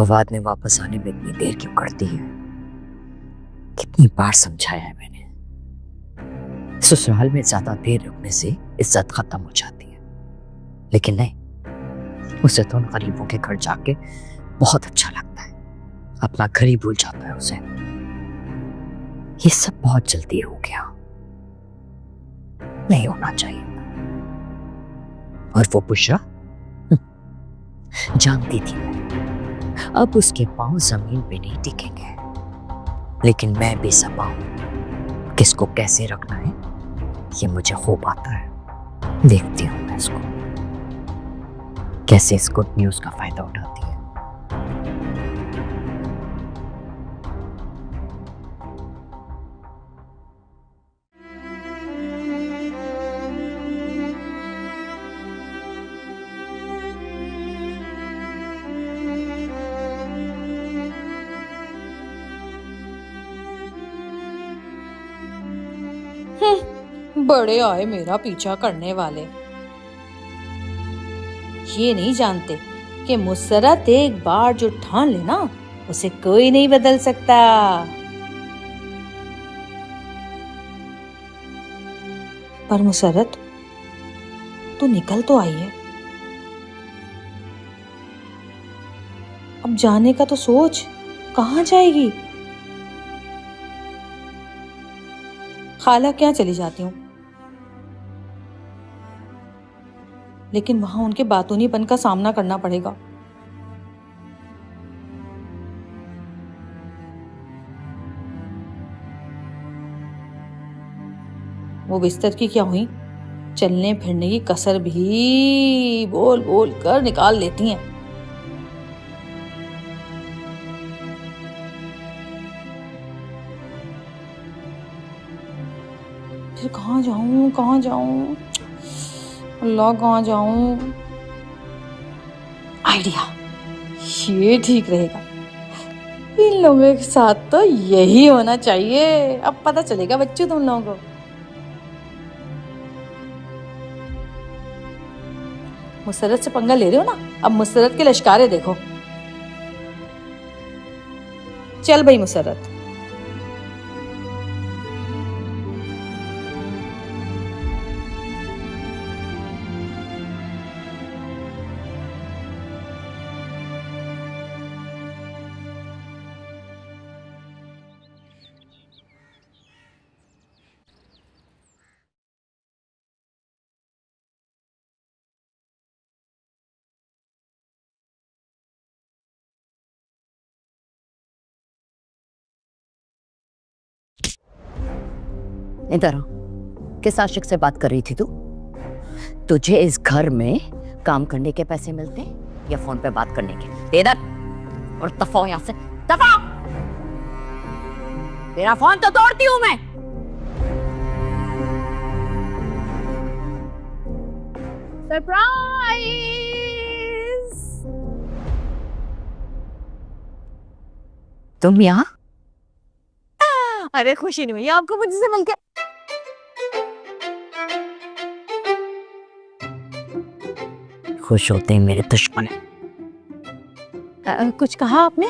फवाद ने वापस आने में इतनी देर क्यों करती है? कितनी बार समझाया है मैंने। ससुराल में ज्यादा देर रुकने से इज्जत खत्म हो जाती है, लेकिन नहीं, उसे तो उन गरीबों के घर जाके बहुत अच्छा लगता है। अपना घर ही भूल जाता है उसे। ये सब बहुत जल्दी हो गया, नहीं होना चाहिए। और वो बुशरा जानती थी अब उसके पांव जमीन पे नहीं टिकेंगे, लेकिन मैं बेसब्र हूं। किसको कैसे रखना है ये मुझे खूब आता है। देखती हूं मैं इसको कैसे इस गुड न्यूज का फायदा उठाती है। बड़े आए मेरा पीछा करने वाले। ये नहीं जानते कि मुसरत एक बार जो ठान लेना उसे कोई नहीं बदल सकता। पर मुसरत, तू निकल तो आई है, अब जाने का तो सोच। कहाँ जाएगी? खाला क्या चली जाती हूँ, लेकिन वहां उनके बातूनीपन का सामना करना पड़ेगा। वो बिस्तर की क्या हुई, चलने फिरने की कसर भी बोल बोल कर निकाल लेती हैं। फिर कहाँ जाऊं, कहाँ जाऊं, अल्लाह कहाँ जाऊं? आइडिया, ये ठीक रहेगा। इन लोगों के साथ तो यही होना चाहिए। अब पता चलेगा बच्चों तुम लोगों को। मुसरत से पंगा ले रहे हो ना, अब मुसरत के लश्कारे देखो। चल भाई मुसरत। इधर आ। किस आशिक से बात कर रही थी तू? तुझे इस घर में काम करने के पैसे मिलते या फोन पे बात करने के? इधर और दफा यहां से, दफा। तेरा फोन तो तोड़ती हूं मैं। सरप्राइज! तुम यहाँ? अरे खुशी नहीं हुई आपको मुझसे मिलके? खुश होते हैं मेरे दुश्मन। कुछ कहा आपने?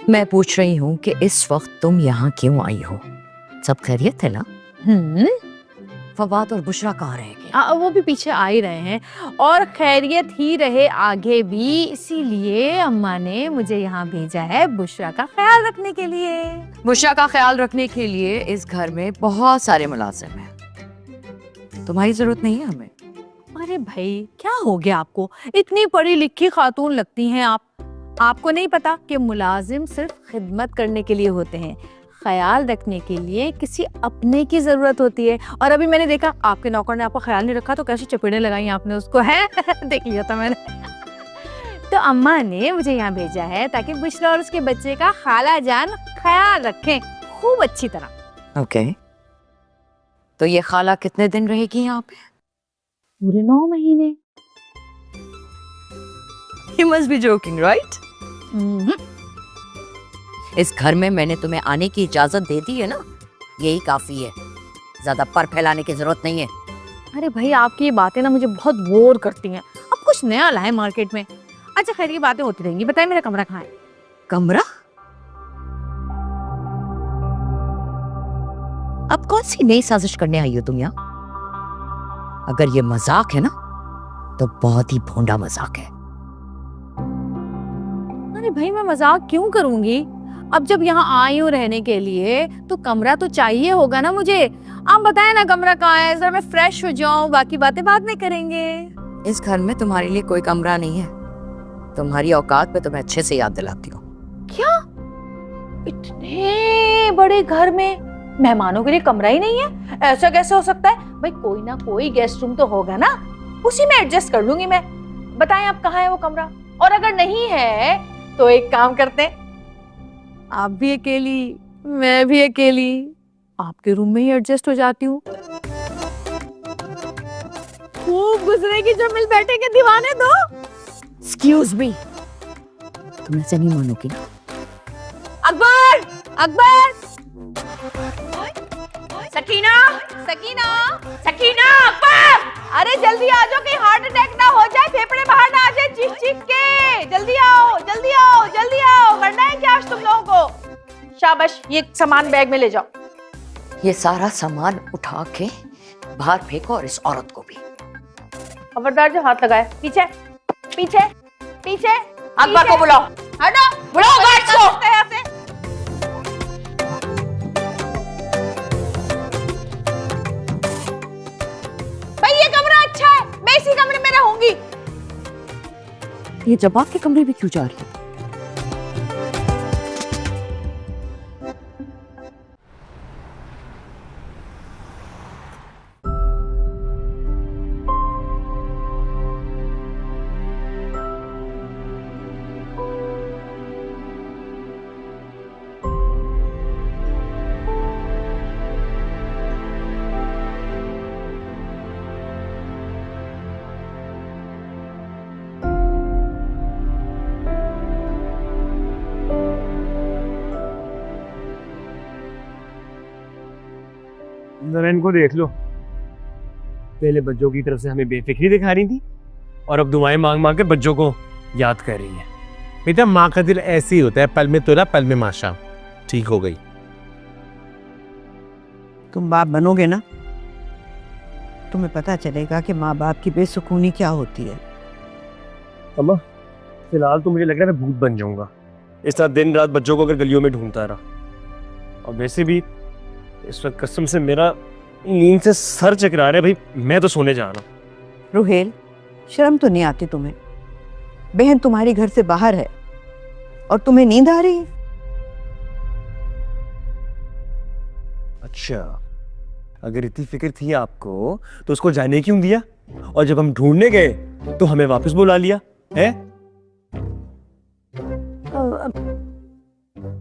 मैं पूछ रही हूँ कि इस वक्त तुम यहाँ क्यों आई हो? सब खैरियत है ना? फवाद और बुशरा कहाँ रह गए? वो भी पीछे आ ही रहे हैं, और खैरियत ही रहे आगे भी। इसीलिए अम्मा ने मुझे यहाँ भेजा है बुशरा का ख्याल रखने के लिए। बुशरा का ख्याल रखने के लिए इस घर में बहुत सारे मुलाजिम हैं। तुम्हारी जरूरत नहीं है हमें। अरे भाई क्या हो गया आपको? इतनी पढ़ी लिखी खातून लगती हैं आप। आपको नहीं पता कि मुलाजिम सिर्फ खिदमत करने के लिए होते हैं, ख्याल रखने के लिए किसी अपने की जरूरत होती है। और अभी मैंने देखा आपके नौकर ने आपका ख्याल नहीं रखा तो कैसी चपेड़े लगाई आपने उसको, है? देख लिया था मैंने। तो अम्मा ने मुझे यहाँ भेजा है ताकि बुशरा और उसके बच्चे का खाला जान ख्याल रखें खूब अच्छी तरह। ओके, तो ये खाला कितने दिन रहेगी यहाँ पे? पूरे 9 महीने। You must be joking, right? इस घर में मैंने तुम्हें आने की इजाजत दे दी है ना, यही काफी है। ज्यादा पर फैलाने की जरूरत नहीं है। अरे भाई आपकी ये बातें ना मुझे बहुत बोर करती हैं। अब कुछ नया लाए मार्केट में। अच्छा खैर, ये बातें होती रहेंगी। बताइए मेरा कमरा कहाँ है? कमरा? अब कौन सी नई साजिश करने आई हो तुम यहाँ? अगर ये मजाक है ना, तो बहुत ही भोंडा मजाक है। अरे भाई, मैं मजाक क्यों करूंगी? अब जब यहाँ आई हूँ रहने के लिए तो कमरा तो चाहिए होगा ना मुझे। आप बताएं ना कमरा कहाँ है, जरा मैं फ्रेश हो जाऊं, बाकी बातें बाद में करेंगे। इस घर में तुम्हारे लिए कोई कमरा नहीं है। तुम्हारी औकात पे तो मैं अच्छे से याद दिलाती हूँ। क्या? इतने बड़े घर में मेहमानों के लिए कमरा ही नहीं है? ऐसा कैसे हो सकता है भाई? कोई ना कोई गेस्ट रूम तो होगा ना, उसी में एडजस्ट कर लूंगी मैं। बताएं आप कहाँ है वो कमरा, और अगर नहीं है तो एक काम करते हैं, आप भी अकेली, मैं भी अकेली, आपके रूम में ही एडजस्ट हो जाती हूँ। खूब गुजरेगी जो मिल बैठेंगे दीवाने दो। एक्सक्यूज मी, तुम ऐसे नहीं मानोगी ना। अकबर, अकबर, सकीना, सकीना, सकीना, अकबर, अरे जल्दी आ जाओ, कहीं हार्ट अटैक ना हो जाए, फेफड़े बाहर ना आ जाए चीख चीख के। जल्दी आओ, जल्दी आओ, जल्दी आओ। मरना है क्या आज तुम लोगों को? शाबाश, ये सामान बैग में ले जाओ। ये सारा सामान उठा के बाहर फेंको, और इस औरत को भी। खबरदार जो हाथ लगाए। पीछे पीछे पीछे। अकबर को बुलाओ। हटो, बुलाओ गार्ड्स को। यहाँ से। भाई ये कमरा अच्छा है, मैं इसी कमरे में रहूंगी। ये जवाब के कमरे में क्यों जा रही है? जरा इनको देख लो, पहले बच्चों की तरफ से हमें बेफिक्री दिखा रही थी और अब दुआएं मांग मांग कर बच्चों को याद कर रही हैं। बेटा माँ का दिल ऐसे ही होता है, पल में तोला पल में माशा। ठीक हो गई। तुम बाप बनोगे ना, तुम्हें पता चलेगा कि माँ बाप की बेसुकूनी क्या होती है। अम्मा, फिलहाल तो मुझे लग रहा है मैं भूत बन जाऊंगा इस तरह दिन रात बच्चों को अगर गलियों में ढूंढता रहा। और वैसे भी इस वक्त कसम से मेरा नींद से सर चकरा रहा है भाई, मैं तो सोने जा रहा हूँ। रुहेल, शर्म तो नहीं आती तुम्हें? बहन तुम्हारी घर से बाहर है और तुम्हें नींद आ रही है? अच्छा, अगर इतनी फिक्र थी आपको तो उसको जाने क्यों दिया, और जब हम ढूंढने गए तो हमें वापस बुला लिया है?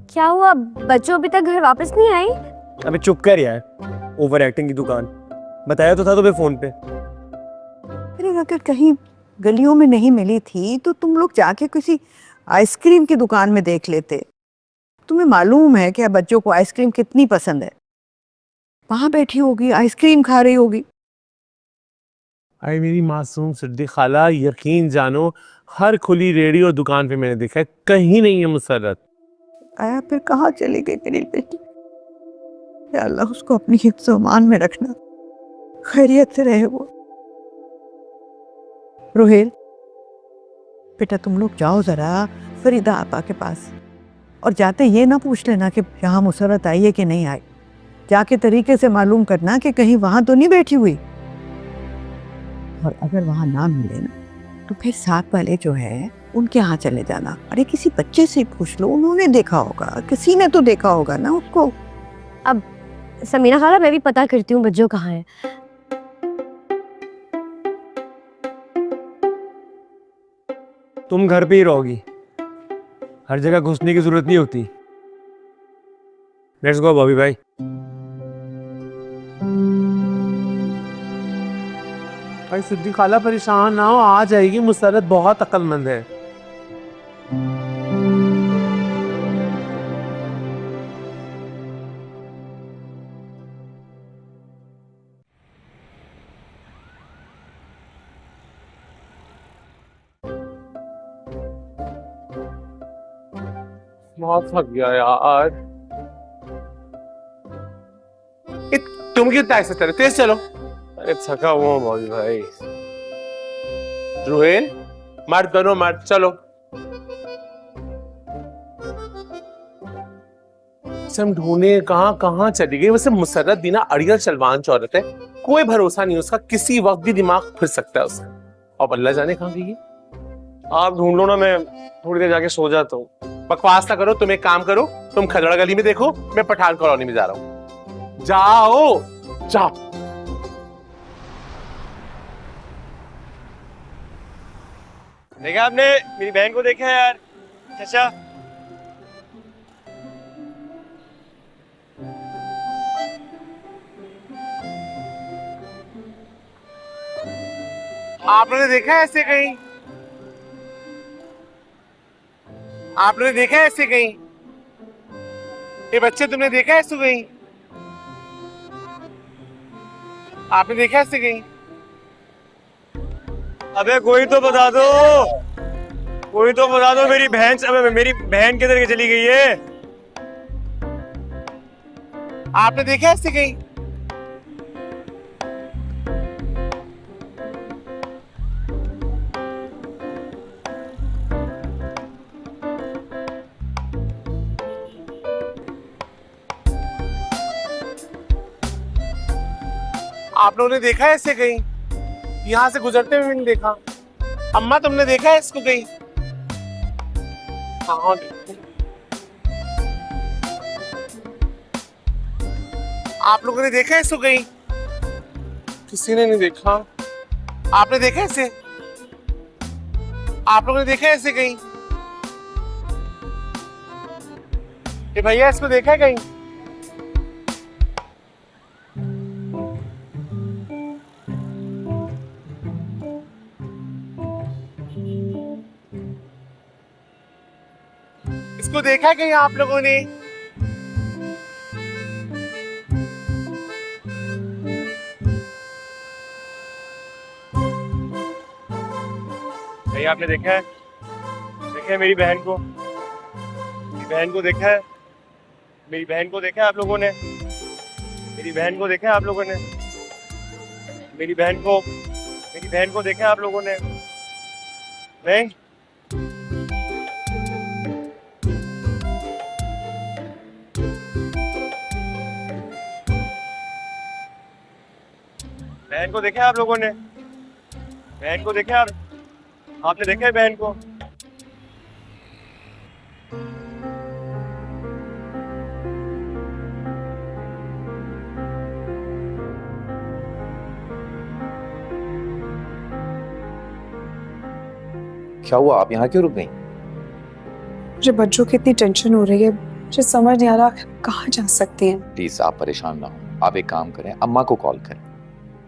क्या हुआ? बच्चों अभी तक घर वापस नहीं आई? अबे चुप कर यार, ओवर एक्टिंग की दुकान। बताया तो था तुम्हें फोन पे। अरे अगर कहीं गलियों में नहीं मिली थी तो तुम लोग जाके किसी आइसक्रीम की दुकान में देख लेते। तुम्हें मालूम है कि बच्चों को आइसक्रीम कितनी पसंद है। वहां बैठी होगी, आइसक्रीम खा रही होगी। अरे मेरी मासूम सिद्दीक खाला, यकीन जानो हर खुली रेडी और दुकान पे मैंने देखा है, कहीं नहीं है मुसर्रत। आया फिर कहाँ चली गई मेरी बेटी? या अल्लाह उसको अपनी हिफ्ज़-ओ अमान में रखना, खैरियत से रहे वो। रोहेल बेटा, तुम लोग जाओ जरा फरीदा आपा के पास, और जाते ये ना पूछ लेना कि यहाँ मुसर्रत आई है कि नहीं आई। जाके तरीके से मालूम करना कि कहीं वहां तो नहीं बैठी हुई, और अगर वहां ना मिले ना तो फिर साथ वाले जो है उनके यहाँ चले जाना। अरे किसी बच्चे से पूछ लो, उन्होंने देखा होगा, किसी ने तो देखा होगा ना उसको। अब समीना खाला, मैं भी पता करती हूँ बच्चों कहाँ है। तुम घर पे ही रहोगी, हर जगह घुसने की जरूरत नहीं होती। लेट्स गो बॉबी भाई। भाई सिद्दीक खाला परेशान ना हो, आ जाएगी मुसर्रत, बहुत अक्लमंद है। बहुत थक गया यार। तुम कितना ऐसे चलो, तेज चलो। अरे थका हुआ हूँ मौलवी भाई। रुहेल, मर्द बनो मर्द, चलो। हम ढूंढे कहाँ कहाँ चली गई। वैसे मुसर्रत भी ना अड़ियल चलवान औरत है, कोई भरोसा नहीं उसका, किसी वक्त भी दिमाग फिर सकता है उसका। और अल्लाह जाने कहाँ गई है। आप ढूंढ लो ना, मैं थोड़ी देर जाके सो जाता हूँ। बकवास ना करो, तुम एक काम करो, तुम खदड़ा गली में देखो, मैं पठान कॉलोनी में जा रहा हूँ। जाओ जाओ। देखा आपने मेरी बहन को देखा है यार चाचा? आपने देखा है ऐसे कहीं? आपने देखा है ऐसे कहीं? ये बच्चे तुमने देखा है ऐसे कहीं? आपने देखा है ऐसे कहीं? अबे कोई तो बता दो, कोई तो बता दो। मेरी बहन, अबे मेरी बहन किधर के चली गई है? आपने देखा है ऐसे कहीं? आप लोगों ने देखा है ऐसे कहीं? यहाँ से गुजरते हुए नहीं देखा। अम्मा तुमने देखा है इसको कहीं? हाँ, आप लोगों ने देखा है इसको कहीं? किसी ने नहीं देखा। आपने देखा है इसे? आप लोगों ने देखा है इसे कहीं? ये भैया इसको देखा है कहीं? इसको देखा है कहीं आप लोगों ने? भाई आपने देखा है? देखा है मेरी बहन को? मेरी बहन को देखा है? मेरी बहन को देखा है आप लोगों ने? मेरी बहन को देखा है आप लोगों ने? मेरी बहन को देखा है आप लोगों ने? नहीं? बहन को देखा है आप लोगों ने? बहन को देखा है आपने देखा है बहन को? क्या हुआ, आप यहाँ क्यों रुक गई? मुझे बच्चों की इतनी टेंशन हो रही है, मुझे समझ नहीं आ रहा कहाँ जा सकती हैं। प्लीज आप परेशान ना हो, आप एक काम करें, अम्मा को कॉल करें,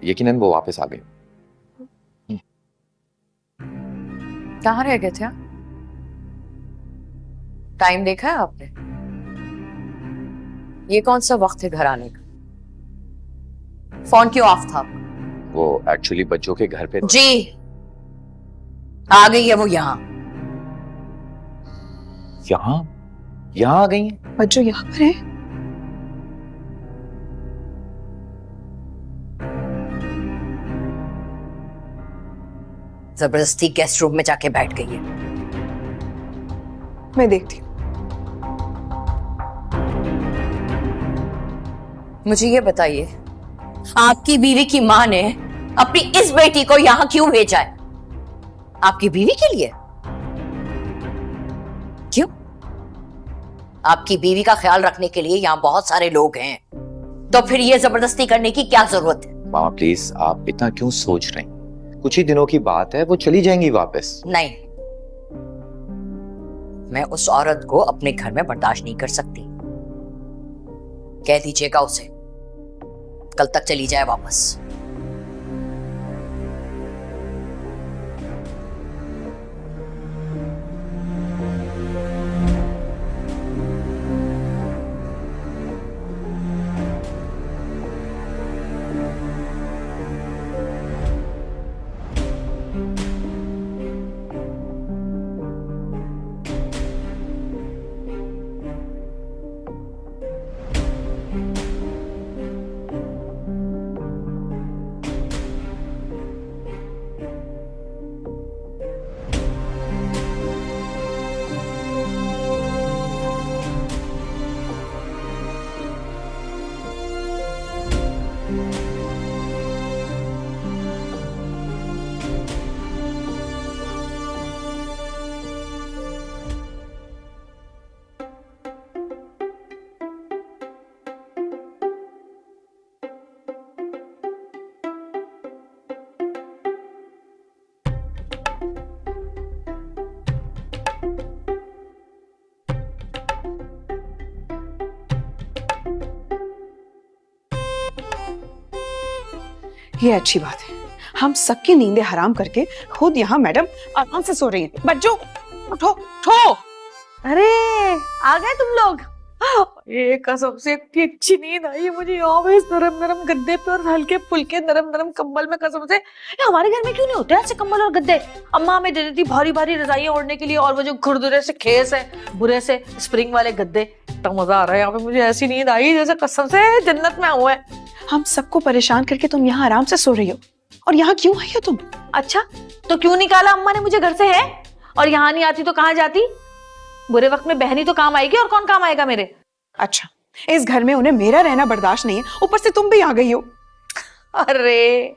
यकीनन वो वापस आ गए। कहाँ रह गए थे आप? टाइम देखा है आपने? ये कौन सा वक्त है घर आने का? फोन क्यों ऑफ था? वो एक्चुअली बच्चों के घर पे जी, आ गई है वो यहाँ। यहाँ आ गई हैं? बच्चों यहाँ पर है? जबरदस्ती गेस्ट रूम में जाके बैठ गई है। मैं देखती हूँ। मुझे ये बताइए, आपकी बीवी की माँ ने अपनी इस बेटी को यहाँ क्यों भेजा है? आपकी बीवी के लिए? क्यों? आपकी बीवी का ख्याल रखने के लिए यहाँ बहुत सारे लोग हैं, तो फिर ये जबरदस्ती करने की क्या जरूरत है? मामा प्लीज, आप इतना क्यों सोच रहे हैं? कुछ ही दिनों की बात है, वो चली जाएंगी वापस। नहीं, मैं उस औरत को अपने घर में बर्दाश्त नहीं कर सकती। कह दीजिएगा उसे कल तक चली जाए वापस। ये अच्छी बात है, हम सबकी नींदें हराम करके खुद यहाँ मैडम आराम से सो रही हैं। बच्चों उठो उठो। अरे आ गए तुम लोग। ये कसम से इतनी अच्छी नींद आई है मुझे यहाँ पे इस नरम नरम गद्दे पे और हल्के फुल्के नरम नरम कंबल में। कसम से ये हमारे घर में क्यों नहीं होते ऐसे कंबल और गद्दे। अम्मा हमें दे देती भारी भारी रजाइयां ओढ़ने के लिए, और वो जो खुरदुरे से खेस है बुरे से स्प्रिंग वाले गद्दे। इतना मजा आ रहा है यहाँ पे मुझे, ऐसी नींद आई जैसे कसम से जन्नत में हुआ है। हम सबको परेशान करके तुम यहाँ आराम से सो रही हो, और यहाँ क्यों आई हो तुम? अच्छा तो क्यों निकाला अम्मा ने मुझे घर से है? और यहाँ नहीं आती तो कहाँ जाती? बुरे वक्त में बहनी तो काम आएगी, और कौन काम आएगा मेरे? अच्छा, इस घर में उन्हें मेरा रहना बर्दाश्त नहीं है, ऊपर से तुम भी आ गई हो। अरे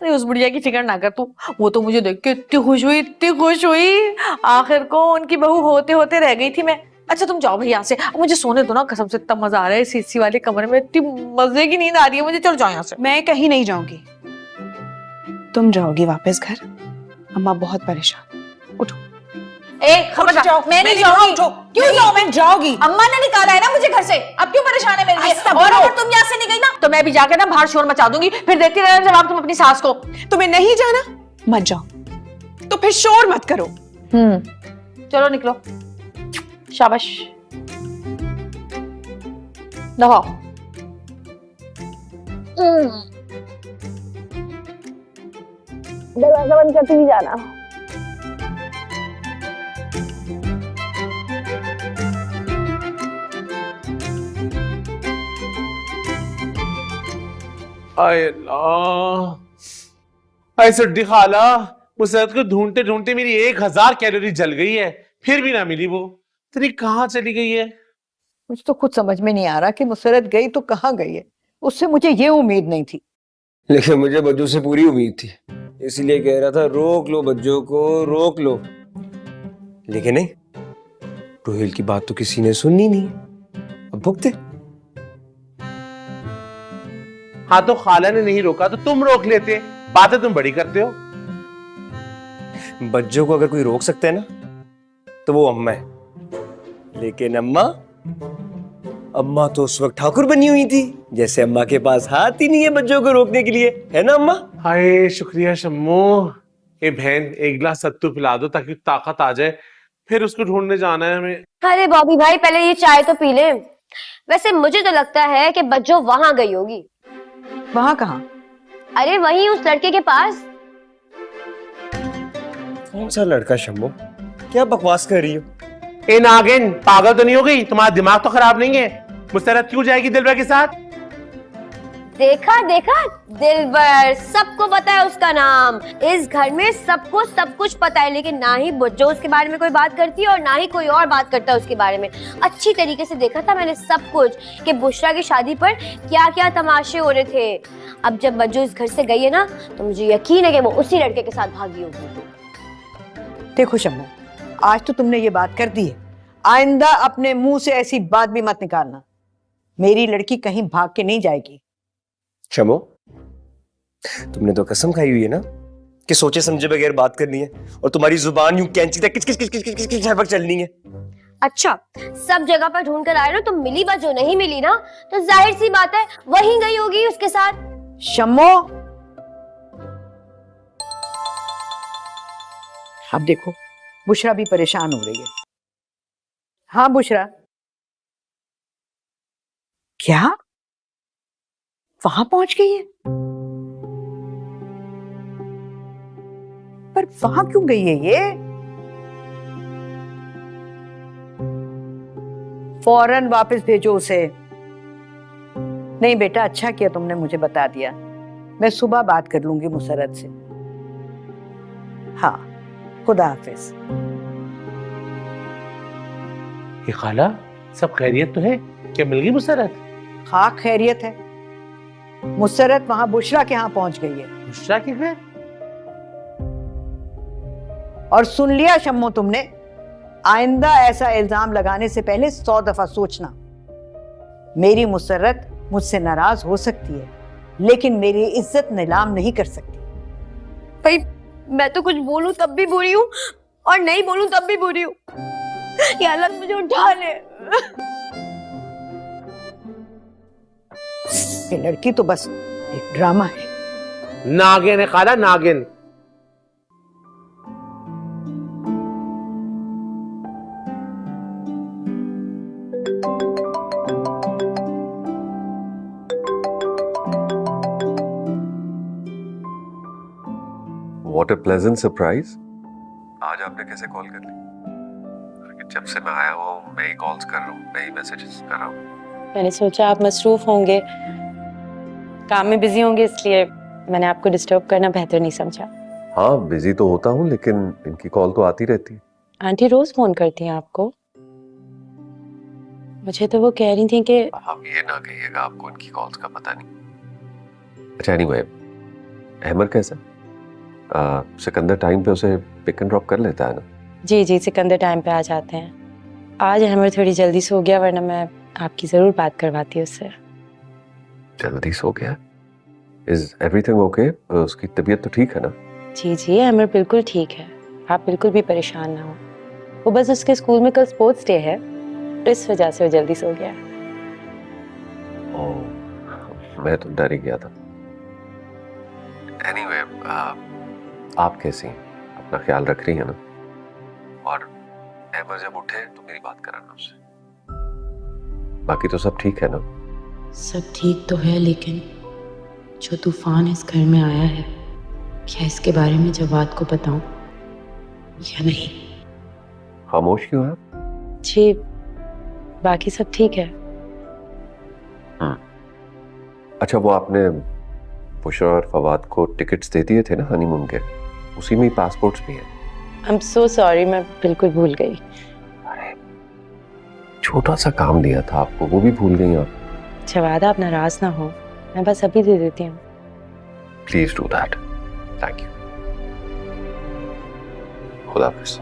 उस बुढ़िया की फिक्र ना कर तू, वो तो मुझे देख के इतनी खुश हुई, इतनी खुश हुई। आखिर को उनकी बहू होते होते रह गई थी मैं। अच्छा तुम जाओ भाई यहाँ से, मुझे सोने दो ना, कसम से इतना मजा आ रहा है इस एसी वाले कमरे में, इतनी मजे की नींद आ रही है मुझे। चलो जाओ यहाँ से। मैं कहीं नहीं जाऊंगी, तुम जाओगी वापस घर। अम्मा बहुत परेशान। उठो। खबरदार, मैं नहीं जाऊंगी। क्यों जाओ? मैं जाऊंगी। अम्मा ने निकाला है ना मुझे घर से, अब क्यों परेशान है मेरे लिए? और अगर तुम यहाँ से नहीं गई ना तो मैं भी जाकर ना बाहर शोर मचा दूंगी, फिर देखते रहना जवाब तुम अपनी सास को। तुम्हें नहीं जाना मत जाओ, तो फिर शोर मत करो। चलो निकलो। शाबाश। दबाओ। दरवाजा बंद करके नहीं जाना। सिड्डी खाला, मुसरत को ढूंढते ढूंढते मेरी 1000 कैलोरी जल गई है, फिर भी ना मिली। वो तेरी कहाँ चली गई है? मुझे तो खुद समझ में नहीं आ रहा कि मुसरत गई तो कहाँ गई है। उससे मुझे ये उम्मीद नहीं थी। लेकिन मुझे बज्जो से पूरी उम्मीद थी, इसीलिए कह रहा था रोक लो बज्जो को, रोक लो। लेकिन नहीं, रोहिल की बात तो किसी ने सुननी नहीं। अब भुगते। हाँ तो खाला ने नहीं रोका तो तुम रोक लेते। बातें तुम बड़ी करते हो। बज्जो को अगर कोई रोक सकता है ना तो वो अम्मा है। लेकिन अम्मा तो उस वक्त ठाकुर बनी हुई थी, जैसे अम्मा के पास हाथ ही नहीं है बज्जो को रोकने के लिए, है ना अम्मा? हाय शुक्रिया शम्मू। ए बहन, एक गिलास सत्तू पिला दो ताकि ताकत आ जाए, फिर उसको ढूंढने जाना है हमें। अरे बॉबी भाई पहले ये चाय तो पी ले। वैसे मुझे तो लगता है कि बज्जो वहां गई होगी। वहां कहाँ? अरे वहीं उस लड़के के पास। कौन सा लड़का शम्मू? क्या बकवास कर रही हो? ए नागिन, पागल तो नहीं हो गई? तुम्हारा दिमाग तो खराब नहीं है? मुस्तरद क्यों जाएगी दिलबर के साथ? देखा दिलबर, सबको पता है उसका नाम। इस घर में सबको सब कुछ पता है, लेकिन ना ही बज्जो उसके बारे में कोई बात करती है और ना ही कोई और बात करता है उसके बारे में। अच्छी तरीके से देखा था मैंने सब कुछ कि बुशरा की शादी पर क्या क्या तमाशे हो रहे थे। अब जब बज्जो इस घर से गई है ना तो मुझे यकीन है कि वो उसी लड़के के साथ भागी होगी। देखो शम्मू, आज तो तुमने ये बात कर दी है, आइंदा अपने मुंह से ऐसी बात भी मत निकालना। मेरी लड़की कहीं भाग के नहीं जाएगी। शम्मू, तुमने तो कसम खाई हुई है ना कि सोचे समझे बगैर बात करनी है, और तुम्हारी जुबान यूं कैंची तक किच किच किच किच किच किच किच चलनी है। अच्छा, सब जगह पर ढूंढ कर आए ना, तो मिली बज्जो नहीं मिली ना, तो जाहिर सी बात है वहीं गई होगी उसके साथ। शम्मू, अब देखो बुशरा भी परेशान हो रही है। हाँ बुशरा, क्या वहां पहुंच गई है? पर वहां क्यों गई है ये? फौरन वापस भेजो उसे। नहीं बेटा, अच्छा किया तुमने मुझे बता दिया। मैं सुबह बात कर लूंगी मुसरत से। हाँ, खुदा हाफिज। ये खाला, सब खैरियत तो है? क्या मिल गई मुसरत? हाँ खैरियत है, मुसरत वहां बुशरा के यहाँ पहुंच गई है। बुशरा के घर? और सुन लिया शम्मो तुमने, आइंदा ऐसा इल्जाम लगाने से पहले 100 दफा सोचना। मेरी मुसरत मुझसे नाराज हो सकती है, लेकिन मेरी इज्जत नीलाम नहीं कर सकती। भाई मैं तो कुछ बोलूं तब भी बुरी हूँ और नहीं बोलूं तब भी बुरी हूँ। या अल्लाह मुझे उठा ले। ये लड़की तो बस एक ड्रामा है। नागिन है खाला, नागिन। What a pleasant surprise. आज आपने कैसे कॉल कर ली? जब से मैं आया हूँ मैं ही कॉल्स कर रहा हूँ, मैं ही मैसेजेस कर रहा हूँ। मैंने सोचा आप मसरूफ होंगे, काम में बिजी होंगे, इसलिए मैंने आपको डिस्टर्ब करना बेहतर नहीं समझा। हाँ बिजी तो होता हूँ, लेकिन इनकी कॉल तो आती रहती है। आंटी रोज फोन करती हैं आपको? मुझे तो वो कह रही थी कि आप ये ना कहिएगा आपको इनकी कॉल्स का पता नहीं। अच्छा एनीवे, अहमद कैसा? सिकंदर टाइम पे उसे पिक एंड ड्रॉप कर लेता है ना? जी जी, सिकंदर टाइम पे आ जाते हैं। आज अहमद थोड़ी जल्दी सो गया, वरना मैं आपकी जरूर बात करवाती उससे। जल्दी सो गया? Is everything okay? उसकी तबीयत तो ठीक है ना? जी जी, अहमद बिल्कुल ठीक है, आप बिल्कुल भी परेशान ना हो। वो बस उसके स्कूल में कल स्पोर्ट्स डे है, इस वजह से वो जल्दी सो गया। ओह, मैं तो डर ही गया था। एनीवे, आप कैसी हैं? अपना ख्याल रख रही हैं ना? और अहमद जब उठे तो मेरी बात कराना उससे। बाकी तो सब ठीक है ना? सब ठीक तो है, लेकिन जो तूफान इस घर में आया है, क्या इसके बारे में जवाद को बताऊं या नहीं? खामोश क्यों है? जी, बाकी सब ठीक है। अच्छा, वो आपने बुशरा और फवाद को टिकट्स दे दिए थे ना हनीमून के? उसी में ही पासपोर्ट्स भी हैं। आई एम सो सॉरी, मैं बिल्कुल भूल गई। अरे छोटा सा काम दिया था आपको, वो भी भूल गई आप। जवाद आप नाराज ना हो, मैं बस अभी दे देती हूँ। Please do that, thank you. खुदा हाफिज़।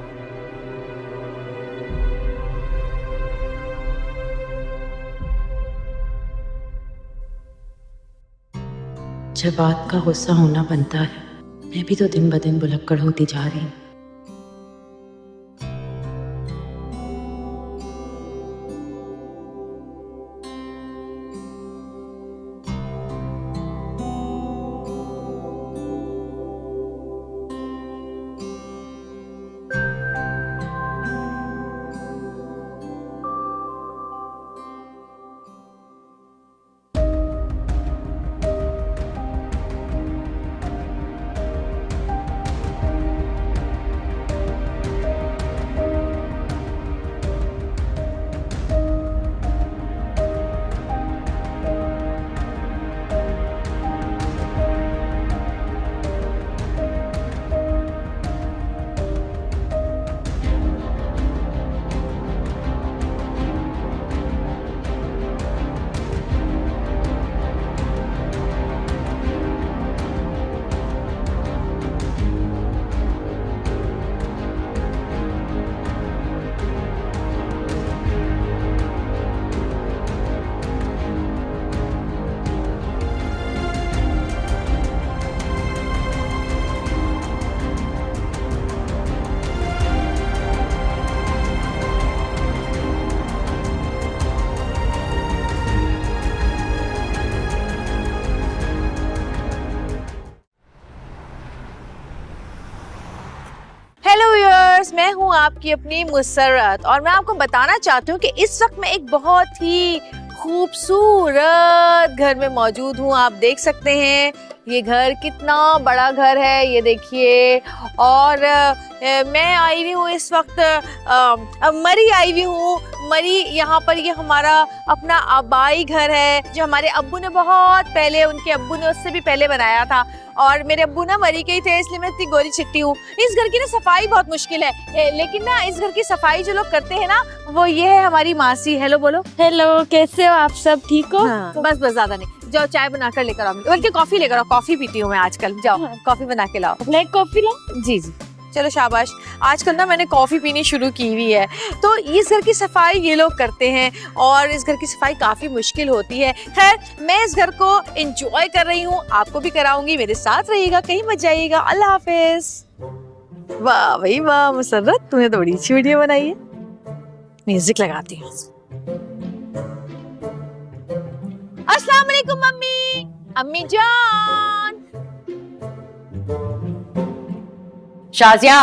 जवाद का गुस्सा होना बनता है, मैं भी तो दिन ब दिन भुलक्कड़ होती जा रही हूँ। हेलो व्यूअर्स, मैं हूं आपकी अपनी मुसर्रत और मैं आपको बताना चाहती हूं कि इस वक्त मैं एक बहुत ही खूबसूरत घर में मौजूद हूं। आप देख सकते हैं ये घर कितना बड़ा घर है, ये देखिए। और मैं आई हुई हूँ इस वक्त, मरी आई हुई हूँ। मरी यहाँ पर ये हमारा अपना आबाई घर है जो हमारे अब्बू ने बहुत पहले, उनके अब्बू ने उससे भी पहले बनाया था। और मेरे अब्बू ना मरी के ही थे, इसलिए मैं इतनी गोरी चिट्टी हूँ। इस घर की ना सफाई बहुत मुश्किल है, लेकिन ना इस घर की सफाई जो लोग करते हैं ना, वो ये है हमारी मासी। हेलो बोलो। हेलो, कैसे हो आप? सब ठीक हो? हाँ, बस ज्यादा नहीं। जाओ चाय बना कर लेकर आओ, बल्कि कॉफी लेकर आओ, कॉफी पीती हूँ मैं आजकल। जाओ कॉफी बना के लाओ। ब्लैक कॉफी लाओ। जी जी चलो शाबाश। आजकल ना मैंने कॉफी पीनी शुरू की हुई है। तो इस घर की सफाई ये लोग करते हैं और इस घर की सफाई काफी मुश्किल होती है। खैर मैं इस घर को एंजॉय कर रही हूँ, आपको भी कराऊंगी, मेरे साथ रहिएगा, कहीं मत जाइएगा। अल्लाह हाफिज। वाह भाई वाह मुसर्रत, तूने तो बड़ी अच्छी वीडियो बनाई है। म्यूजिक लगाती हूँ। अस्सलाम वालेकुम मम्मी, अम्मी जान। शाजिया,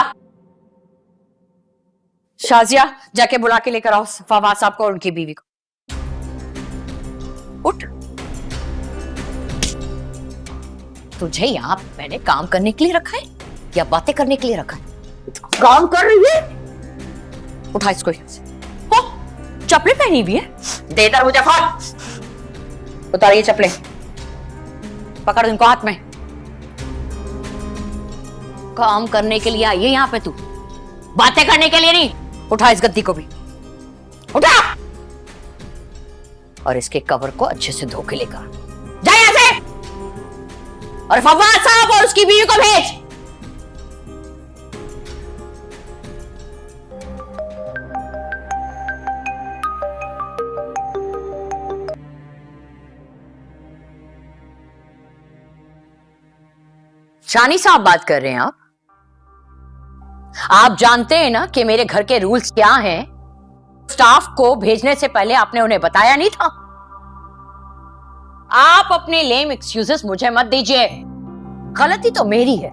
शाजिया जाके बुला के लेकर आओ फवाद साहब को और उनकी बीवी को। उठ। तुझे यहाँ मैंने काम करने के लिए रखा है या बातें करने के लिए रखा है? काम कर रही है। उठा इसको। चप्पलें पहनी हुई है, दे इधर मुझे फोन। उतारिए चप्पलें, पकड़ इनको हाथ में। काम करने के लिए आई है यहाँ पे तू, बातें करने के लिए नहीं। उठा इस गद्दी को भी, उठा, और इसके कवर को अच्छे से धो के लेकर जा यहाँ से। और फवाद साहब और उसकी बीवी को भेज। शानी साहब बात कर रहे हैं आप जानते हैं ना कि मेरे घर के रूल्स क्या हैं? स्टाफ को भेजने से पहले आपने उन्हें बताया नहीं था? आप अपने लेम एक्सक्यूजेस मुझे मत दीजिए। गलती तो मेरी है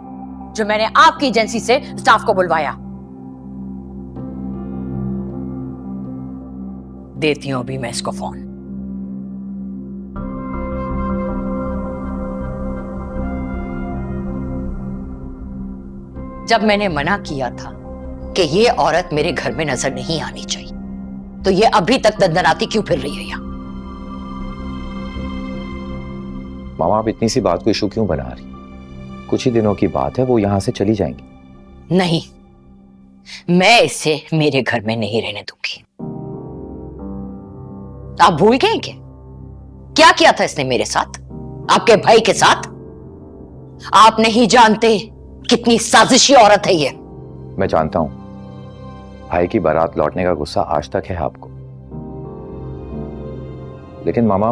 जो मैंने आपकी एजेंसी से स्टाफ को बुलवाया। देती हूं अभी मैं इसको फोन। जब मैंने मना किया था कि ये औरत मेरे घर में नजर नहीं आनी चाहिए, तो ये अभी तक दंदनाती क्यों फिर रही है यहाँ? मामा आप इतनी सी बात को इशू क्यों बना रही? कुछ ही दिनों की बात है, वो यहां से चली जाएंगी। नहीं, मैं इसे मेरे घर में नहीं रहने दूंगी। आप भूल गए क्या किया था इसने मेरे साथ, आपके भाई के साथ? आप नहीं जानते कितनी साजिशी औरत है ये। मैं जानता हूं, भाई की बारात लौटने का गुस्सा आज तक है आपको, लेकिन मामा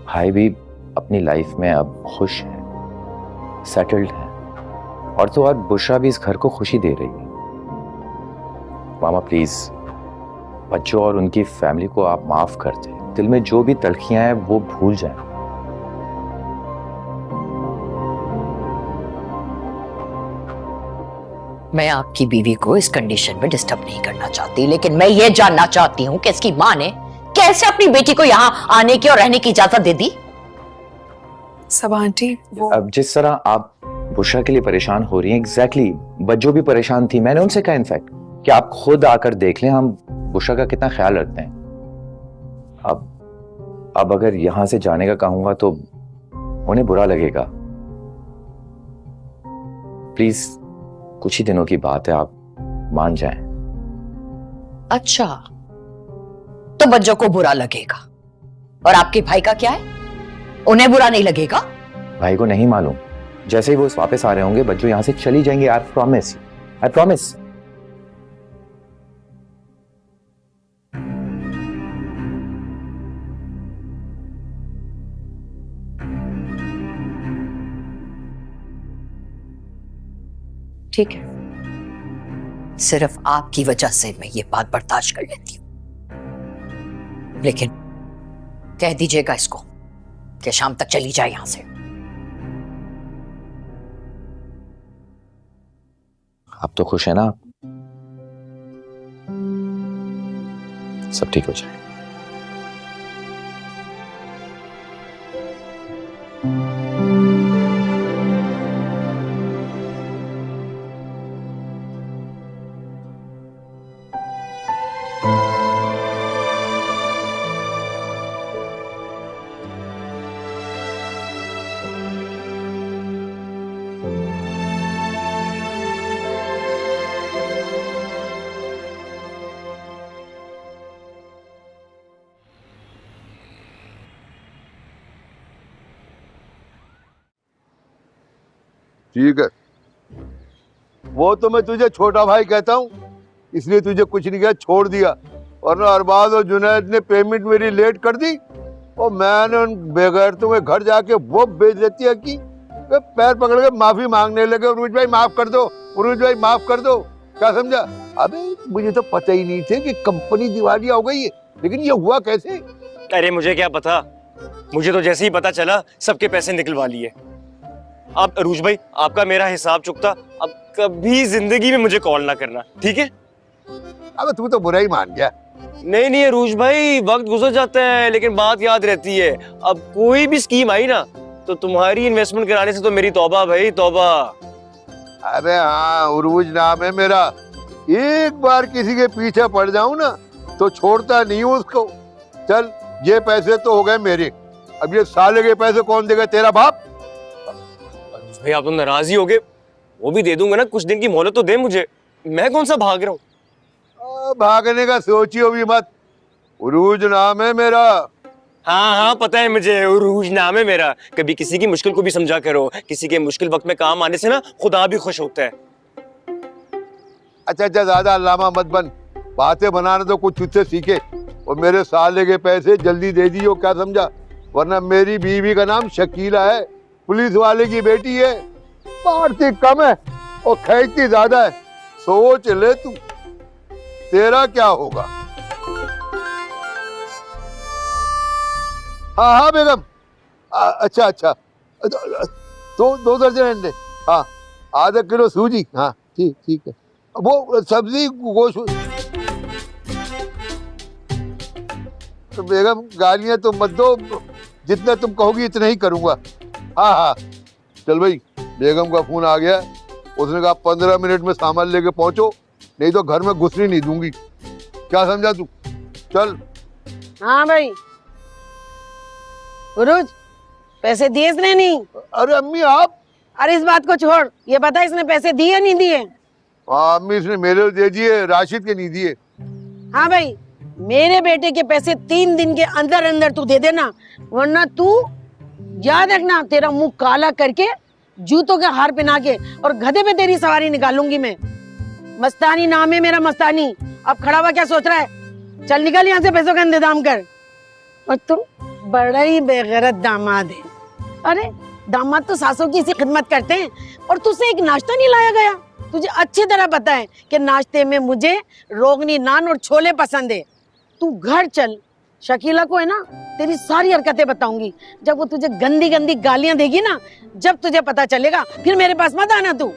भाई भी अपनी लाइफ में अब खुश है, सेटल्ड है, और तो और बुशरा भी इस घर को खुशी दे रही है। मामा प्लीज बच्चों और उनकी फैमिली को आप माफ कर दें। दिल में जो भी तलखियां हैं वो भूल जाएं। मैं आपकी बीवी को इस कंडीशन में डिस्टर्ब नहीं करना चाहती, लेकिन मैं ये जानना चाहती हूँ कि इसकी माँ ने कैसे अपनी बेटी को यहाँ आने की और रहने की इजाजत दे दी? सब आंटी वो अब जिस तरह आप बुशरा के लिए परेशान हो रही हैं, एग्जैक्टली बच्चों भी परेशान थी। मैंने उनसे कहा इनफैक्ट कि आप खुद आकर देख लें हम बुशरा का कितना ख्याल रखते हैं। अब अगर यहां से जाने का कहूंगा तो उन्हें बुरा लगेगा। प्लीज कुछ ही दिनों की बात है, आप मान जाएं। अच्छा, तो बच्चों को बुरा लगेगा, और आपके भाई का क्या है? उन्हें बुरा नहीं लगेगा? भाई को नहीं मालूम, जैसे ही वो वापस आ रहे होंगे बच्चों यहां से चली जाएंगे। I promise, I promise. ठीक है, सिर्फ आपकी वजह से मैं ये बात बर्दाश्त कर लेती हूं, लेकिन कह दीजिएगा इसको कि शाम तक चली जाए यहां से। आप तो खुश है ना? सब ठीक हो जाए। ठीक है, वो तो मैं तुझे छोटा भाई कहता हूँ, इसलिए तुझे कुछ नहीं कहा, छोड़ दिया। और ना अरबाज और जुनैद ने पेमेंट मेरी लेट कर दी और मैंने उन बेगैरतों के घर जाके वो बेइज्जतियां की, पैर पकड़ के माफी मांगने लगे, उरुज भाई माफ कर दो, उरुज भाई माफ कर दो। क्या समझा? अबे मुझे तो पता ही नहीं थे कि कंपनी दिवालिया हो गई है, लेकिन ये हुआ कैसे? अरे मुझे क्या पता, मुझे तो जैसे ही पता चला सबके पैसे निकलवा लिए। अब अरूज भाई आपका मेरा हिसाब चुकता, अब कभी जिंदगी में मुझे कॉल ना करना, ठीक है? अब तू तो बुरा ही मान गया। नहीं नहीं अरूज भाई, वक्त गुजर जाता है लेकिन बात याद रहती है। अब कोई भी स्कीम आई ना तो तुम्हारी इन्वेस्टमेंट कराने से तो मेरी तौबा भाई तौबा। अरे हाँ, उरूज नाम है मेरा, एक बार किसी के पीछे पड़ जाऊं ना तो छोड़ता नहीं हूँ उसको। चल ये पैसे तो हो गए मेरे, अब ये साले के पैसे कौन देगा? तेरा बाप। भाई आप तो नाराज ही हो गए, वो भी दे दूंगा ना, कुछ दिन की मोहलत तो दे मुझे, मैं कौन सा भाग रहा हूँ। भागने का सोचियो भी मत, उरूज नाम है मेरा। हाँ हाँ पता है मुझे, उरूज नाम है मेरा। कभी किसी की मुश्किल को भी समझा करो, किसी के मुश्किल वक्त में काम आने से ना खुदा भी खुश होता है। अच्छा अच्छा, ज्यादा अल्लामा मत बन, बातें बनाना तो कुछ तुझसे सीखे। और मेरे साले के पैसे जल्दी दे दियो, क्या समझा? वरना मेरी बीवी का नाम शकीला है, पुलिस वाले की बेटी है, मारती कम है और खींचती ज्यादा है। सोच ले तू तेरा क्या होगा। हाँ हाँ बेगम, अच्छा अच्छा, तो 2 दर्जन अंडे, हाँ आधा किलो सूजी, हाँ ठीक ठीक है। वो सब्जी गोश्त। तो बेगम गालियां तो मत दो, जितना तुम कहोगी इतना ही करूंगा। हाँ हाँ चल भाई, बेगम का फोन आ गया, उसने कहा 15 मिनट में सामान लेके पहुंचो, नहीं तो घर में घुसने नहीं दूंगी। क्या समझा तू? चल। हाँ भाई। उरूज, पैसे दिए इसने? नहीं। अरे अम्मी आप। अरे इस बात को छोड़, ये बता इसने पैसे दिए या नहीं दिए? हाँ अम्मी, इसने मेरे दे दिए, राशिद के नहीं दिए। हाँ भाई, मेरे बेटे के पैसे 3 दिन के अंदर अंदर तू दे देना, वरना तू याद रखना, तेरा मुंह काला करके जूतों के हार पहना के और गधे पे तेरी सवारी निकालूंगी मैं। मस्तानी नाम है मेरा, मस्तानी। अब खड़ा हुआ क्या सोच रहा है? चल निकल यहाँ से, पैसों का इंतजाम कर। और तुम बड़ा ही बेगैरत दामाद है। अरे दामाद तो सासों की सी खिदमत करते हैं, और तुझसे एक नाश्ता नहीं लाया गया? तुझे अच्छी तरह पता है कि नाश्ते में मुझे रोगनी नान और छोले पसंद है। तू घर चल, शकीला को है ना तेरी सारी हरकतें बताऊंगी। जब वो तुझे गंदी गंदी गालियां देगी ना, जब तुझे पता चलेगा, फिर मेरे पास मत आना तू।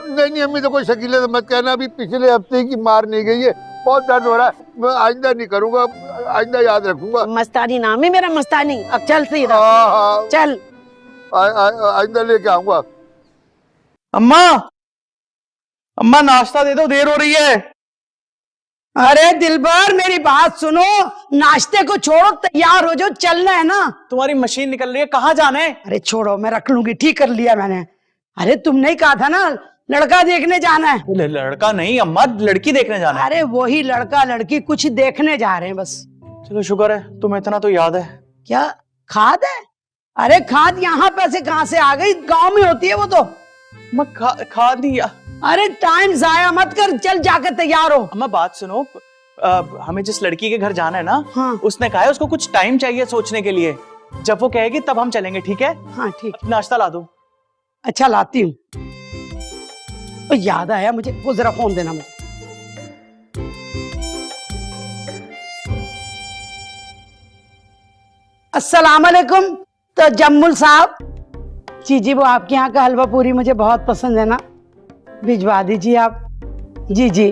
नहीं नहीं अम्मी, तो कोई शकीले से मत कहना, अभी पिछले हफ्ते की मार नहीं गई है, बहुत दर्द हो रहा है, मैं आइंदा नहीं करूंगा, आइंदा याद रखूंगा। मस्तानी नाम है मेरा, मस्तानी। अब चल सीधा, चल। आइंदा लेके आऊंगा। अम्मा, अम्मा नाश्ता दे दो, देर हो रही है। अरे दिलबर मेरी बात सुनो, नाश्ते को छोड़ो, तैयार हो जाओ, चलना है ना। तुम्हारी मशीन निकल रही है, कहाँ जाना है? अरे छोड़ो, मैं रख लूंगी, ठीक कर लिया मैंने। अरे तुमने ही कहा था ना लड़का देखने जाना है। लड़का नहीं अम्मा, लड़की देखने जाना है। अरे वही लड़का लड़की कुछ देखने जा रहे हैं बस। चलो शुक्र है, तुम्हें इतना तो याद है। क्या खाद है? अरे खाद यहाँ पैसे कहाँ से आ गई? गांव में होती है वो तो। खाद नहीं। अरे टाइम जाया मत कर, चल जाकर तैयार हो। अम्मा बात सुनो, हमें जिस लड़की के घर जाना है ना, हाँ। उसने कहा है उसको कुछ टाइम चाहिए सोचने के लिए, जब वो कहेगी तब हम चलेंगे, ठीक है? हाँ ठीक। नाश्ता ला दो। अच्छा लाती हूँ। तो याद आया मुझे, वो जरा फोन देना मुझे। अस्सलाम वालेकुम। तो जम्मुल साहब जी, जी वो आपके यहाँ का हलवा पूरी मुझे बहुत पसंद है ना, भिजवा दीजिए आप। जी जी,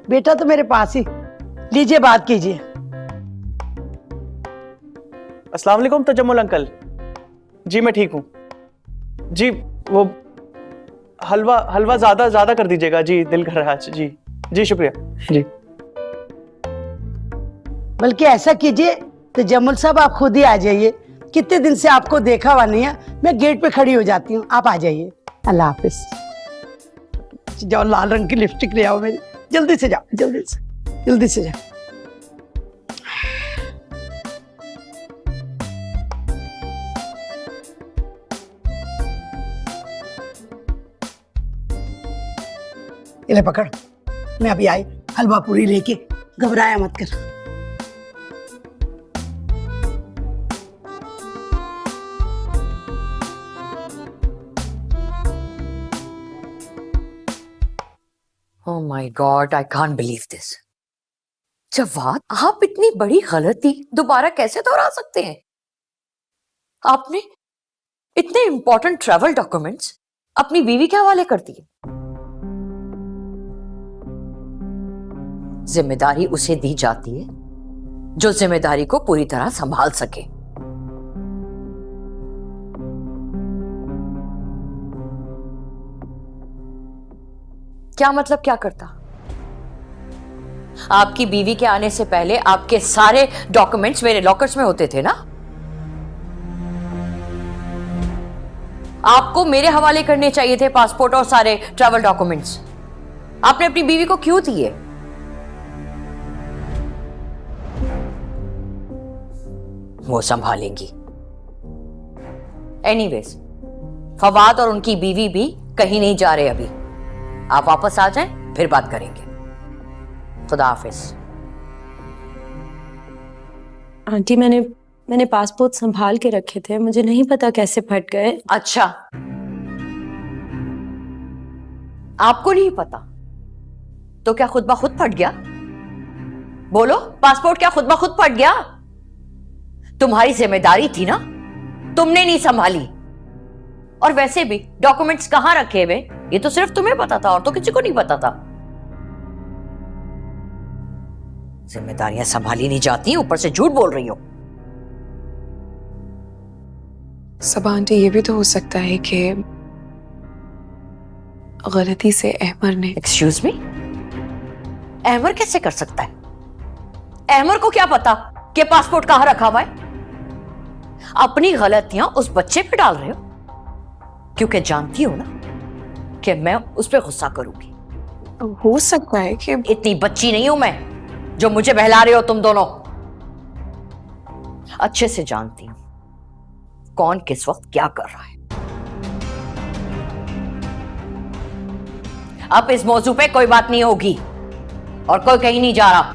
बेटा तो मेरे पास ही, लीजिए बात कीजिए। अस्सलाम वालेकुम तजम्मुल अंकल। जी मैं ठीक हूँ जी, वो हलवा ज्यादा कर दीजिएगा जी, दिल कर रहा है जी। जी शुक्रिया जी। बल्कि ऐसा कीजिए तो जम्मुल साहब आप खुद ही आ जाइए, कितने दिन से आपको देखा हुआ नहीं है, मैं गेट पे खड़ी हो जाती हूँ, आप आ जाइए। अल्लाह हाफिज। जाओ लाल रंग की लिपस्टिक ले आओ मेरी, जल्दी से जाओ, जल्दी से जाओ। ये ले पकड़, मैं अभी आई हलवा पूरी लेके, घबराया मत कर। Oh my God, I can't believe this. Jawad, आप इतनी बड़ी गलती दोबारा कैसे दोहरा सकते हैं? आपने इतने इंपॉर्टेंट ट्रैवल डॉक्यूमेंट्स अपनी बीवी के हवाले कर दिए। जिम्मेदारी उसे दी जाती है जो जिम्मेदारी को पूरी तरह संभाल सके। क्या मतलब क्या करता? आपकी बीवी के आने से पहले आपके सारे डॉक्यूमेंट्स मेरे लॉकर्स में होते थे ना? आपको मेरे हवाले करने चाहिए थे पासपोर्ट और सारे ट्रैवल डॉक्यूमेंट्स। आपने अपनी बीवी को क्यों दिए? वो संभालेंगी। एनीवेज, फवाद और उनकी बीवी भी कहीं नहीं जा रहे अभी। आप वापस आ जाएं, फिर बात करेंगे। खुदा हाफिज। आंटी, मैंने पासपोर्ट संभाल के रखे थे, मुझे नहीं पता कैसे फट गए। अच्छा, आपको नहीं पता तो क्या खुद ब खुद फट गया? बोलो, पासपोर्ट क्या खुद ब खुद फट गया? तुम्हारी जिम्मेदारी थी ना, तुमने नहीं संभाली। और वैसे भी डॉक्यूमेंट्स कहां रखे हुए ये तो सिर्फ तुम्हें पता था और तो किसी को नहीं पता था। जिम्मेदारियां संभाली नहीं जाती, ऊपर से झूठ बोल रही हो। सब आंटी, ये भी तो हो सकता है कि गलती से अहमर ने। एक्सक्यूज मी, अहमर कैसे कर सकता है? अहमर को क्या पता कि पासपोर्ट कहां रखा हुआ है? अपनी गलतियां उस बच्चे पे डाल रहे हो क्योंकि जानती हो ना कि मैं उस पर गुस्सा करूंगी। हो सकता है कि इतनी बच्ची नहीं हूं मैं जो मुझे बहला रहे हो तुम दोनों। अच्छे से जानती हूं कौन किस वक्त क्या कर रहा है। अब इस मौजू पे कोई बात नहीं होगी और कोई कहीं नहीं जा रहा।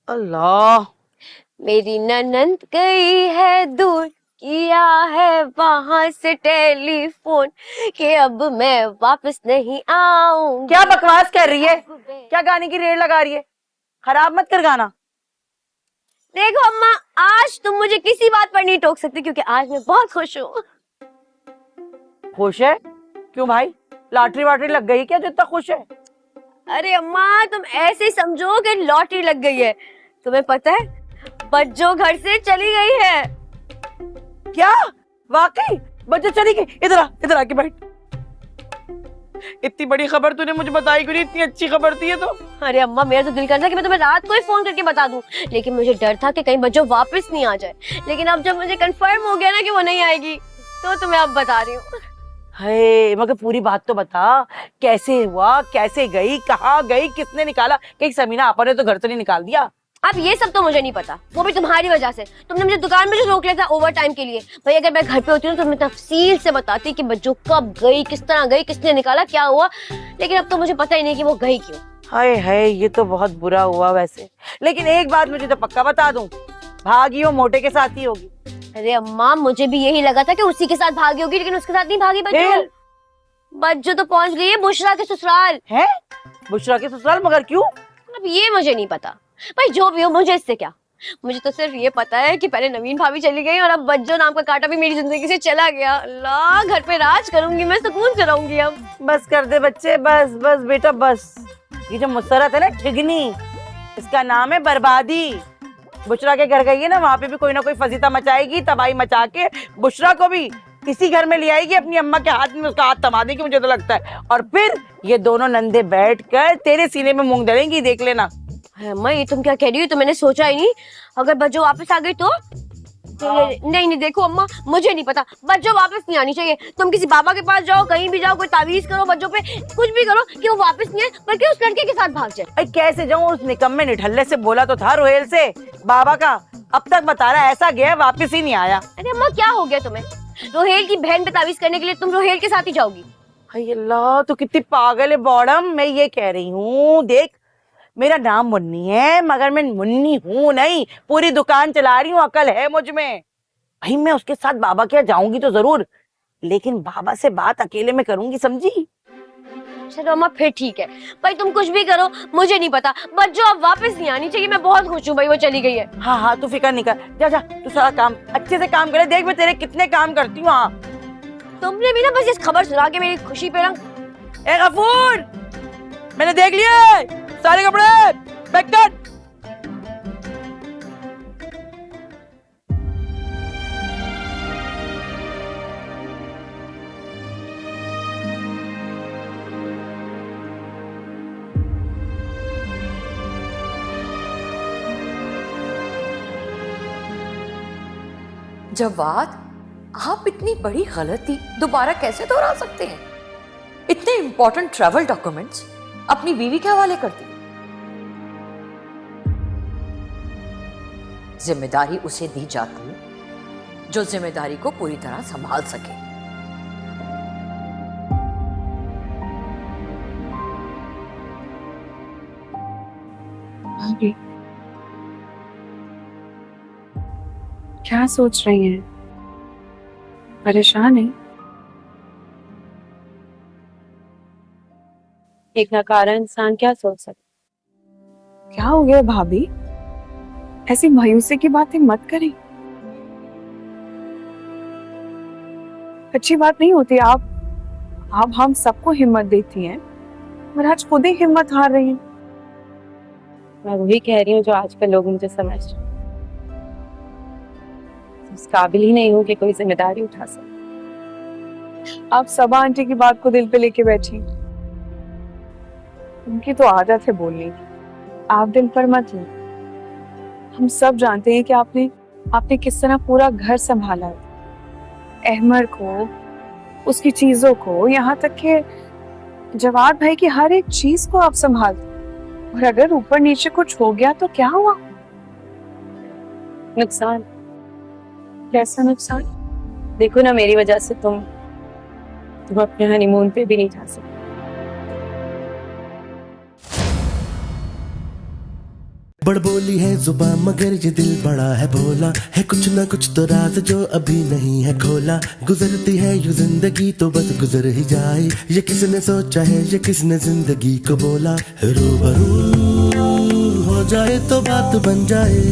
अल्लाह, मेरी ननंद गई है दूर, किया है वहां से टेलीफोन कि अब मैं वापस नहीं आऊंगी। क्या बकवास कर रही है? क्या गाने की रेड लगा रही है? खराब मत कर गाना। देखो अम्मा, आज तुम मुझे किसी बात पर नहीं टोक सकती क्योंकि आज मैं बहुत खुश हूँ। खुश है? क्यों भाई, लॉटरी वाटरी लग गई क्या जो इतना खुश है? अरे अम्मा, तुम ऐसे समझो कि लॉटरी लग गई है। तुम्हें पता है बज्जो घर से चली गई है। क्या? वाकई बज्जो चली गई? इधर आके बैठ। इतनी बड़ी खबर तूने मुझे बताई क्यों नहीं? इतनी अच्छी खबर थी ये तो। अरे अम्मा, मेरा तो दिल करता कि मैं तुम्हें रात को ही फोन करके बता दूं, लेकिन मुझे डर था कि कहीं बज्जो वापस नहीं आ जाए। लेकिन अब जब मुझे कंफर्म हो गया ना कि वो नहीं आएगी, तो तुम्हें अब बता रही हूँ। है, मगर पूरी बात तो बता, कैसे हुआ, कैसे गई, कहाँ गई, किसने निकाला? कहीं समीना आपा ने तो घर से नहीं निकाल दिया? अब ये सब तो मुझे नहीं पता, वो भी तुम्हारी वजह से। तुमने मुझे दुकान में जो रोक लिया था ओवर टाइम के लिए। भाई अगर मैं घर पे होती ना तो मैं तफसील से बताती कि बच्चों कब गई, किस तरह गई, किसने निकाला, क्या हुआ। लेकिन अब तो मुझे पता ही नहीं कि वो गई क्यों। हाय हाय, ये तो बहुत बुरा हुआ वैसे। लेकिन एक बात मुझे तो पक्का बता दूं, भागी वो मोटे के साथ ही होगी। अरे अम्मा मुझे भी यही लगा था कि उसी के साथ भागी होगी, लेकिन उसके साथ नहीं भागी बच्चू। बच्चू तो पहुंच गई है बुशरा के ससुराल। है बुशरा के ससुराल, मगर क्यों? अब ये मुझे नहीं पता भाई, जो भी हो मुझे इससे क्या। मुझे तो सिर्फ ये पता है कि पहले नवीन भाभी चली गई और अब बज्जो नाम का कांटा भी मेरी जिंदगी से चला गया। अल्लाह, घर पे राज करूंगी मैं, सुकून से रहूंगी अब। बस कर दे बच्चे, बस बस बेटा बस। ये जो मुसरत है ना ठिगनी, इसका नाम है बर्बादी। बुशरा के घर गई है ना, वहाँ पे भी कोई ना कोई फजीता मचाएगी, तबाही मचा के बुशरा को भी इसी घर में ले आएगी, अपनी अम्मा के हाथ में उसका हाथ थमा देगी मुझे तो लगता है। और फिर ये दोनों नंदे बैठकर तेरे सीने में मूंग डालेंगी, देख लेना। अम्मा ये तुम क्या कह रही हो? तो मैंने सोचा ही नहीं, अगर बज्जो वापस आ गई तो। नहीं नहीं देखो अम्मा, मुझे नहीं पता, बज्जो वापस नहीं आनी चाहिए। तुम किसी बाबा के पास जाओ, कहीं भी जाओ, कोई तावीज करो बज्जो पे, कुछ भी करो कि वो वापस नहीं आए, बल्कि उस लड़के के साथ भाग जाए। अरे कैसे जाऊं, उस निकम्मे निठल्ले से बोला तो था रोहेल से बाबा का, अब तक बता रहा ऐसा गया वापस ही नहीं आया। अरे अम्मा क्या हो गया तुम्हें? रोहेल की बहन पे तावीज करने के लिए तुम रोहेल के साथ ही जाओगी? हाय अल्लाह, तू कितनी पागल है बॉडम। मैं ये कह रही हूँ, देख मेरा नाम मुन्नी है, मगर मैं मुन्नी हूँ नहीं, पूरी दुकान चला रही हूँ, अकल है मुझ में। भाई मैं उसके साथ बाबा के यहाँ जाऊंगी तो जरूर, लेकिन बाबा से बात अकेले में करूंगी, समझी? चलो अम्मा फिर ठीक है भाई, तुम कुछ भी करो, मुझे नहीं पता, बज्जो अब वापस नहीं आनी चाहिए। मैं बहुत खुश हूँ भाई वो चली गई है। हाँ हाँ तू फिक्र नहीं कर, जा जा तू सारा काम अच्छे से काम करे। देख मैं तेरे कितने काम करती हूँ। हाँ तुमने भी ना बस इस खबर सुना के मेरी खुशी पे रंग। ए गफूर, मैंने देख लिया सारे कपड़े पैक कर। जवाद, आप इतनी बड़ी गलती दोबारा कैसे दोहरा सकते हैं? इतने इंपॉर्टेंट ट्रैवल डॉक्यूमेंट्स अपनी बीवी के हवाले कर दी। जिम्मेदारी उसे दी जाती जो जिम्मेदारी को पूरी तरह संभाल सके। भाभी क्या सोच रही हैं? परेशान है? एक नकारा इंसान क्या सोच सकता? क्या हो गया भाभी? ऐसी मायूसी की बातें मत करें, अच्छी बात नहीं होती। आप हम सबको हिम्मत देती हैं और आज खुद ही हिम्मत हार रही हैं। मैं वही कह रही हूँ जो आजकल लोग मुझे समझ रहे हैं। उस काबिल ही नहीं हूँ कि कोई जिम्मेदारी उठा सके। आप सबा आंटी की बात को दिल पे लेके बैठी, उनकी तो आदत है बोलने की, आप दिल पर मत लो। हम सब जानते हैं कि आपने किस तरह पूरा घर संभाला है, अहमर को, उसकी चीजों को, यहाँ तक कि जवाद भाई की हर एक चीज को आप संभालते। और अगर ऊपर नीचे कुछ हो गया तो क्या हुआ? नुकसान। कैसा नुकसान? देखो ना, मेरी वजह से तुम अपने हनीमून पे भी नहीं जा सकते। बड़बोली है जुबान मगर ये दिल बड़ा है भोला, है कुछ ना कुछ तो राज जो अभी नहीं है खोला। गुजरती है यूं जिंदगी तो बस गुजर ही जाए, ये किसने सोचा है, ये किसने जिंदगी को बोला। रूबरू हो जाए तो बात बन जाए,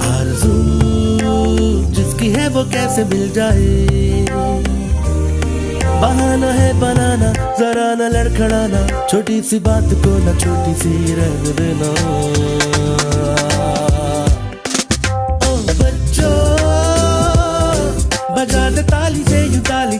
आरज़ू जिसकी है वो कैसे मिल जाए। बहाना है बनाना, जरा न लड़खड़ाना, छोटी सी बात को न छोटी सी रह देना। ओ बच्चों बजा दे ताली से यूं ताली